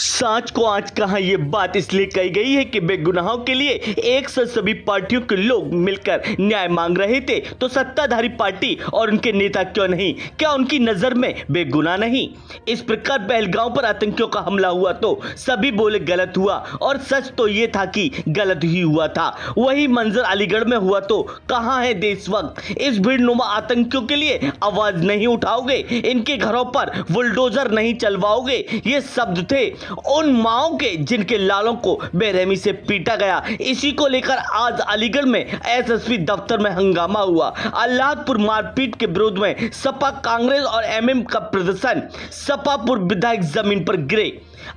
सांच को आज कहा ये बात इसलिए कही गई है कि बेगुनाहों के लिए एक साथ सभी पार्टियों के लोग मिलकर न्याय मांग रहे थे, तो सत्ताधारी पार्टी और उनके नेता क्यों नहीं, क्या उनकी नजर में बेगुनाह नहीं? इस प्रकार पहलगांव पर आतंकियों का हमला हुआ तो सभी बोले गलत हुआ, और सच तो ये था कि गलत ही हुआ था। वही मंजर अलीगढ़ में हुआ तो कहां है देशभक्त? इस भीड़नुमा आतंकियों के लिए आवाज नहीं उठाओगे, इनके घरों पर बुलडोजर नहीं चलवाओगे। ये शब्द थे उन माओं के जिनके लालों को बेरहमी से पीटा गया। इसी को लेकर आज अलीगढ़ में एसएसपी दफ्तर में हंगामा हुआ। अल्लाहपुर मारपीट के विरोध में सपा, कांग्रेस और एमएम का प्रदर्शन। सपापुर विधायक जमीन पर गिरे।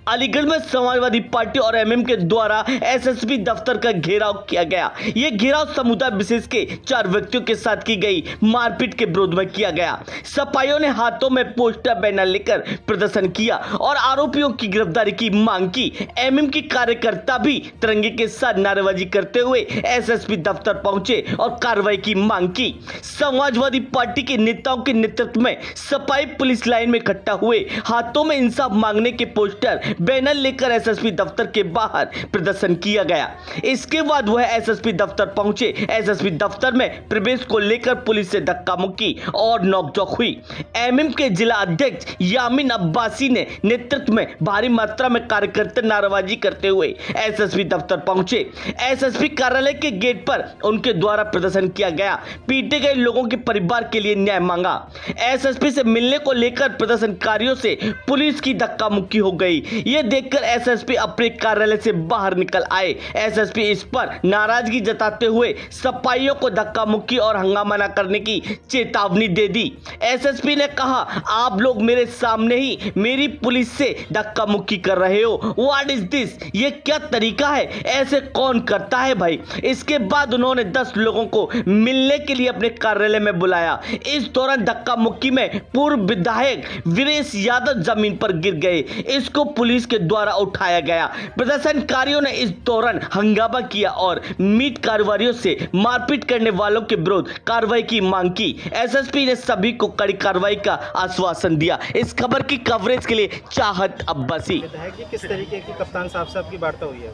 अलीगढ़ में समाजवादी पार्टी और एमएम के द्वारा एसएसपी दफ्तर का घेराव किया गया। यह घेराव समुदाय विशेष के 4 व्यक्तियों के साथ की गई मारपीट के विरोध में किया गया। सपाइयों ने हाथों में पोस्टर बैनर लेकर प्रदर्शन किया और आरोपियों की गिरफ्तारी की मांग की। एमएम की कार्यकर्ता भी तिरंगे के साथ नारेबाजी करते हुए एसएसपी दफ्तर पहुंचे और कार्रवाई की मांग की। समाजवादी पार्टी के नेताओं के नेतृत्व में सपाई पुलिस लाइन में इकट्ठा हुए, हाथों में इंसाफ मांगने के पोस्टर बैनर लेकर एसएसपी दफ्तर के बाहर प्रदर्शन किया गया। इसके बाद वह एसएसपी दफ्तर पहुंचे। एसएसपी दफ्तर में प्रवेश को लेकर पुलिस से धक्का मुक्की और नोकझोंक हुई। एमएम के जिला अध्यक्ष यामीन अब्बासी ने नेतृत्व में भारी मात्रा में कार्यकर्ता नारेबाजी करते हुए एसएसपी दफ्तर पहुंचे। एसएसपी कार्यालय के गेट पर उनके द्वारा प्रदर्शन किया गया। पीटे गए लोगों के परिवार के लिए न्याय मांगा। एसएसपी से मिलने को लेकर प्रदर्शनकारियों से पुलिस की धक्का मुक्की हो गई। यह देखकर एसएसपी अपने कार्यालय से बाहर निकल आए। एसएसपी इस पर नाराजगी जताते हुए सपाइयों को धक्का मुक्की और हंगामा न करने की चेतावनी दे दी। एसएसपी ने कहा, आप लोग मेरे सामने ही मेरी पुलिस से धक्का मुक्की कर रहे हो। What is this? ये क्या तरीका है? ऐसे कौन करता है भाई? इसके बाद उन्होंने 10 लोगों को मिलने के लिए अपने कार्यालय में बुलाया। इस दौरान धक्का मुक्की में पूर्व विधायक वीरेश यादव जमीन पर गिर गए। इसको पुलिस के द्वारा उठाया गया। प्रदर्शनकारियों ने इस दौरान हंगामा किया और मीट कारोबारियों से मारपीट करने वालों के विरुद्ध कार्रवाई की मांग की। एसएसपी ने सभी को कड़ी कार्रवाई का आश्वासन दिया। इस खबर की कवरेज के लिए चाहत अब्बासी। किस तरीके की कप्तान साहब की वार्ता हुई है?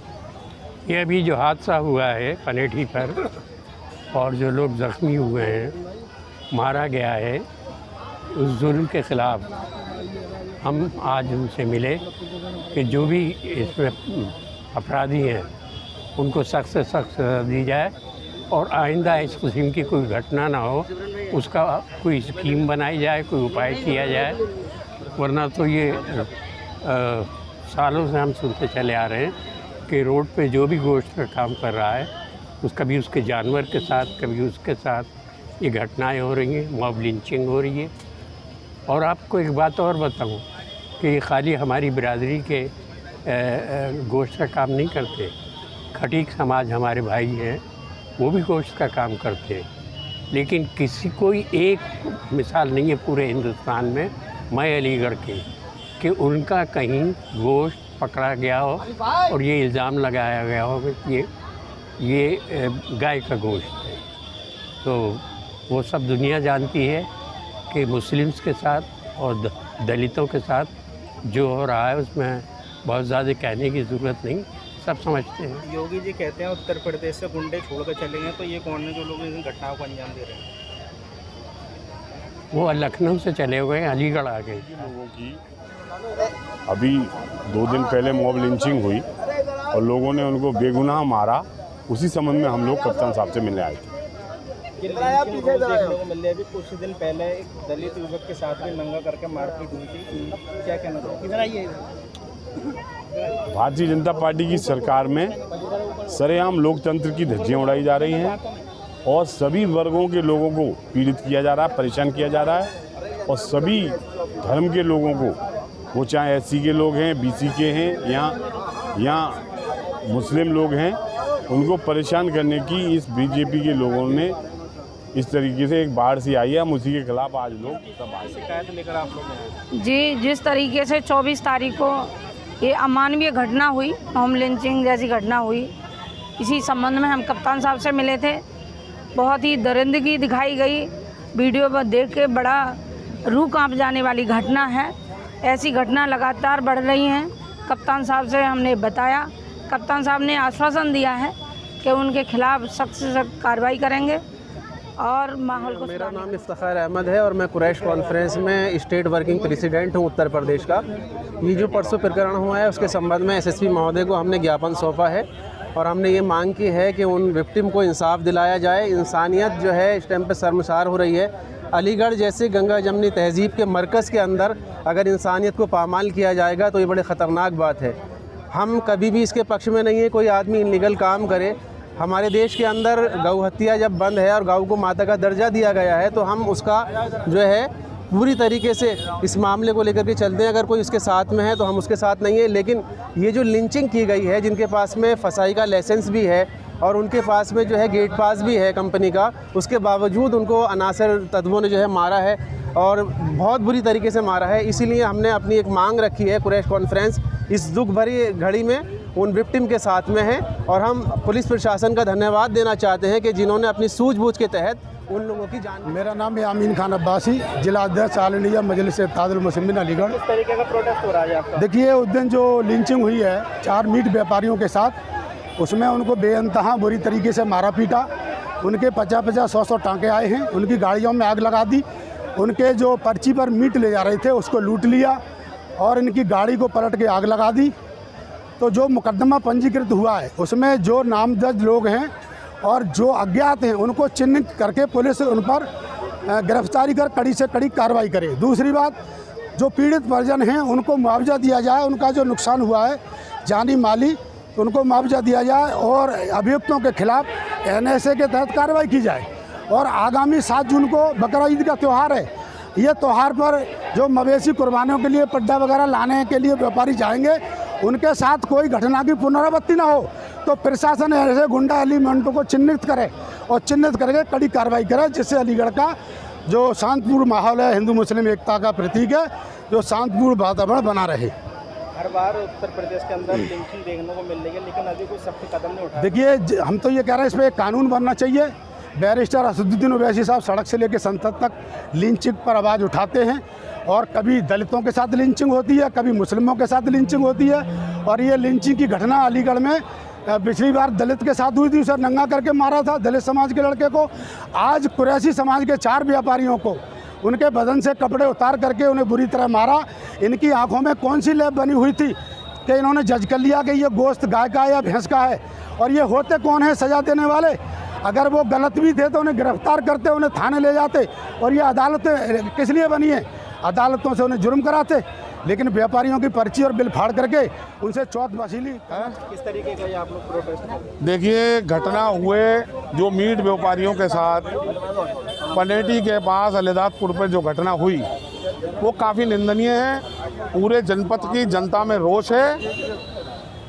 ये अभी जो हादसा हुआ है पनेठी पर और जो लोग जख्मी हुए हैं, मारा गया है, उस जुल्म के खिलाफ हम आज उनसे मिले कि जो भी इसमें अपराधी हैं उनको सख्त से सख्त सज़ा दी जाए और आइंदा इस किस्म की कोई घटना ना हो, उसका कोई स्कीम बनाई जाए, कोई उपाय किया जाए। वरना तो ये सालों से हम सुनते चले आ रहे हैं कि रोड पे जो भी गोश्त का काम कर रहा है कभी उसके जानवर के साथ, कभी उसके साथ ये घटनाएं हो रही हैं, मॉब लिंचिंग हो रही है। और आपको एक बात और बताऊं कि खाली हमारी बिरादरी के गोश्त का काम नहीं करते, खटीक समाज हमारे भाई हैं, वो भी गोश्त का काम करते हैं। लेकिन किसी कोई एक मिसाल नहीं है पूरे हिंदुस्तान में, मैं अलीगढ़ की, कि उनका कहीं गोश्त पकड़ा गया हो और ये इल्ज़ाम लगाया गया हो कि ये गाय का गोश्त है। तो वो सब दुनिया जानती है कि मुस्लिम्स के साथ और दलितों के साथ जो हो रहा है उसमें बहुत ज़्यादा कहने की ज़रूरत नहीं, सब समझते हैं। योगी जी कहते हैं उत्तर प्रदेश से गुंडे छोड़कर चले गए, तो ये कौन है जो लोग इन घटनाओं को अंजाम दे रहे हैं? वो लखनऊ से चले हुए, अलीगढ़ आ गए। लोगों की अभी 2 दिन पहले मॉब लिंचिंग हुई और लोगों ने उनको बेगुनाह मारा। उसी संबंध में हम लोग कप्तान साहब से मिलने आए थे। देखने को मिल रहा है, कुछ दिन पहले एक दलित युवक के साथ भी नंगा करके मारपीट हुई थी, क्या कहना चाहिए? किधर आइए? भारतीय जनता पार्टी की सरकार में सरेआम लोकतंत्र की धज्जियां उड़ाई जा रही हैं और सभी वर्गों के लोगों को पीड़ित किया जा रहा है, परेशान किया जा रहा है। और सभी धर्म के लोगों को, वो चाहे एससी के लोग हैं, बीसी के हैं या मुस्लिम लोग हैं, उनको परेशान करने की इस बीजेपी के लोगों ने इस तरीके से एक बाढ़ सी आई है। हम उसी के खिलाफ आज लोग सब आए। शिकायत लेकर आप लोग हैं? जी, जिस तरीके से 24 तारीख को ये अमानवीय घटना हुई, होम लिंचिंग जैसी घटना हुई, इसी संबंध में हम कप्तान साहब से मिले थे। बहुत ही दरिंदगी दिखाई गई, वीडियो पर देख के बड़ा रूह कांप जाने वाली घटना है। ऐसी घटना लगातार बढ़ रही हैं। कप्तान साहब से हमने बताया। कप्तान साहब ने आश्वासन दिया है कि उनके खिलाफ सख्त से सख्त कार्रवाई करेंगे और माहौल को मेरा नाम इफ्तिखार अहमद है और मैं कुरैश कॉन्फ्रेंस में स्टेट वर्किंग प्रेसिडेंट हूं उत्तर प्रदेश का। ये जो परसों प्रकरण हुआ है उसके संबंध में एसएसपी महोदय को हमने ज्ञापन सौंपा है और हमने ये मांग की है कि उन विक्टिम को इंसाफ दिलाया जाए। इंसानियत जो है इस टाइम पे शर्मसार हो रही है। अलीगढ़ जैसे गंगा जमनी तहजीब के मरकज़ के अंदर अगर इंसानियत को पामाल किया जाएगा तो ये बड़े ख़तरनाक बात है। हम कभी भी इसके पक्ष में नहीं है कोई आदमी इनलीगल काम करे। हमारे देश के अंदर गौ हत्या जब बंद है और गौ को माता का दर्जा दिया गया है तो हम उसका जो है पूरी तरीके से इस मामले को लेकर के चलते हैं। अगर कोई उसके साथ में है तो हम उसके साथ नहीं है, लेकिन ये जो लिंचिंग की गई है, जिनके पास में फसाई का लाइसेंस भी है और उनके पास में जो है गेट पास भी है कंपनी का, उसके बावजूद उनको अनासर तत्वों ने जो है मारा है और बहुत बुरी तरीके से मारा है। इसीलिए हमने अपनी एक मांग रखी है, कुरैश कॉन्फ्रेंस इस दुख भरी घड़ी में उन विक्टिम के साथ में है और हम पुलिस प्रशासन का धन्यवाद देना चाहते हैं कि जिन्होंने अपनी सूझबूझ के तहत उन लोगों की जान। मेरा नाम है आमीन खान अब्बासी, जिला अध्यक्ष आल इंडिया मजलिस इत्तेहादुल मुस्लिमीन अलीगढ़। किस तरीके का प्रोटेस्ट हो रहा है आपका? देखिए, उस दिन जो लिंचिंग हुई है 4 मीट व्यापारियों के साथ, उसमें उनको बेइंतहा बुरी तरीके से मारा पीटा। उनके 50-50, 100-100 टाँके आए हैं। उनकी गाड़ियों में आग लगा दी। उनके जो पर्ची पर मीट ले जा रहे थे उसको लूट लिया और इनकी गाड़ी को पलट के आग लगा दी। तो जो मुकदमा पंजीकृत हुआ है उसमें जो नामजद लोग हैं और जो अज्ञात हैं उनको चिन्हित करके पुलिस उन पर गिरफ्तारी कर कड़ी से कड़ी कार्रवाई करे। दूसरी बात, जो पीड़ित परिजन हैं उनको मुआवजा दिया जाए। उनका जो नुकसान हुआ है जानी माली, तो उनको मुआवजा दिया जाए और अभियुक्तों के खिलाफ NSA के तहत कार्रवाई की जाए। और आगामी 7 जून को बकरा ईद का त्यौहार है। ये त्यौहार पर जो मवेशी कुर्बानियों के लिए पड्डा वगैरह लाने के लिए व्यापारी जाएंगे, उनके साथ कोई घटना की पुनरावृत्ति ना हो तो प्रशासन ऐसे गुंडा एलिमेंटों को चिन्हित करे और चिन्हित करके कड़ी कार्रवाई करे, जिससे अलीगढ़ का जो शांतिपूर्ण माहौल है, हिंदू मुस्लिम एकता का प्रतीक है, जो शांतिपूर्ण वातावरण बना रहे। हर बार उत्तर प्रदेश के अंदर लिंचिंग देखने को मिल रही है, लेकिन अभी कोई सख्त कदम नहीं उठाया। देखिए, हम तो ये कह रहे हैं इस पर एक कानून बनना चाहिए। बैरिस्टर असदुद्दीन ओवैसी साहब सड़क से लेकर संसद तक लिंचिंग पर आवाज़ उठाते हैं और कभी दलितों के साथ लिंचिंग होती है, कभी मुस्लिमों के साथ लिंचिंग होती है। और ये लिंचिंग की घटना अलीगढ़ में पिछली बार दलित के साथ हुई थी, उसे नंगा करके मारा था दलित समाज के लड़के को। आज कुरैशी समाज के 4 व्यापारियों को उनके बदन से कपड़े उतार करके उन्हें बुरी तरह मारा। इनकी आंखों में कौन सी लैब बनी हुई थी कि इन्होंने जज कर लिया कि ये गोश्त गाय का है या भैंस का है? और ये होते कौन है सज़ा देने वाले? अगर वो गलत भी थे तो उन्हें गिरफ्तार करते, उन्हें थाने ले जाते। और ये अदालतें किस लिए बनी है? अदालतों से उन्हें जुर्म कराते, लेकिन व्यापारियों की पर्ची और बिल फाड़ करके उनसे चौथ वसूली। किस तरीके का ये आप लोग प्रोटेस्ट? देखिए, घटना हुए जो मीट व्यापारियों के साथ पनेटी के पास अलीदादपुर पर जो घटना हुई वो काफ़ी निंदनीय है। पूरे जनपद की जनता में रोष है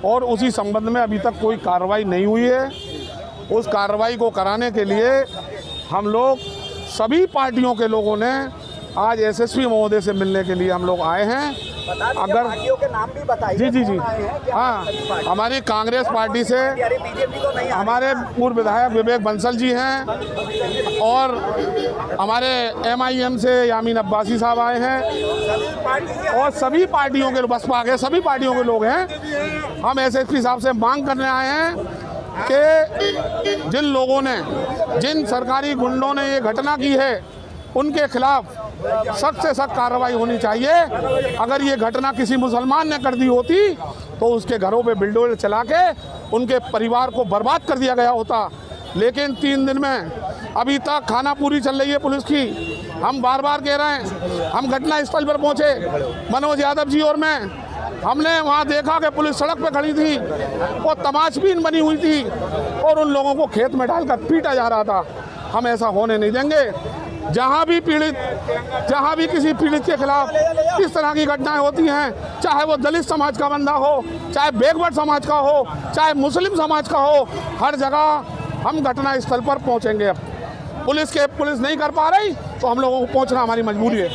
और उसी संबंध में अभी तक कोई कार्रवाई नहीं हुई है। उस कार्रवाई को कराने के लिए हम लोग सभी पार्टियों के लोगों ने आज एसएसपी महोदय से मिलने के लिए हम लोग आए हैं। अगर पार्टियों के नाम भी बताइए। जी, हाँ, हमारी कांग्रेस पार्टी से हमारे पूर्व विधायक विवेक बंसल जी हैं और हमारे MIM से यामीन अब्बासी साहब आए हैं और सभी पार्टियों के, बसपा के सभी पार्टियों के लोग हैं। हम एसएसपी साहब से मांग करने आए हैं कि जिन लोगों ने, जिन सरकारी गुंडों ने ये घटना की है, उनके खिलाफ सख्त से सख्त कार्रवाई होनी चाहिए। अगर ये घटना किसी मुसलमान ने कर दी होती तो उसके घरों पे बिल्डोजर चला के उनके परिवार को बर्बाद कर दिया गया होता। लेकिन 3 दिन में अभी तक खाना पूरी चल रही है पुलिस की। हम बार बार कह रहे हैं, हम घटना स्थल पर पहुँचे मनोज यादव जी और मैं, हमने वहाँ देखा कि पुलिस सड़क पे खड़ी थी, वो तमाशबीन बनी हुई थी और उन लोगों को खेत में डालकर पीटा जा रहा था। हम ऐसा होने नहीं देंगे। जहाँ भी किसी पीड़ित के खिलाफ इस तरह की घटनाएं होती हैं, चाहे वो दलित समाज का बंदा हो, चाहे बैकवर्ड समाज का हो, चाहे मुस्लिम समाज का हो, हर जगह हम घटना स्थल पर पहुँचेंगे। पुलिस नहीं कर पा रही तो हम लोगों को पहुँचना हमारी मजबूरी है।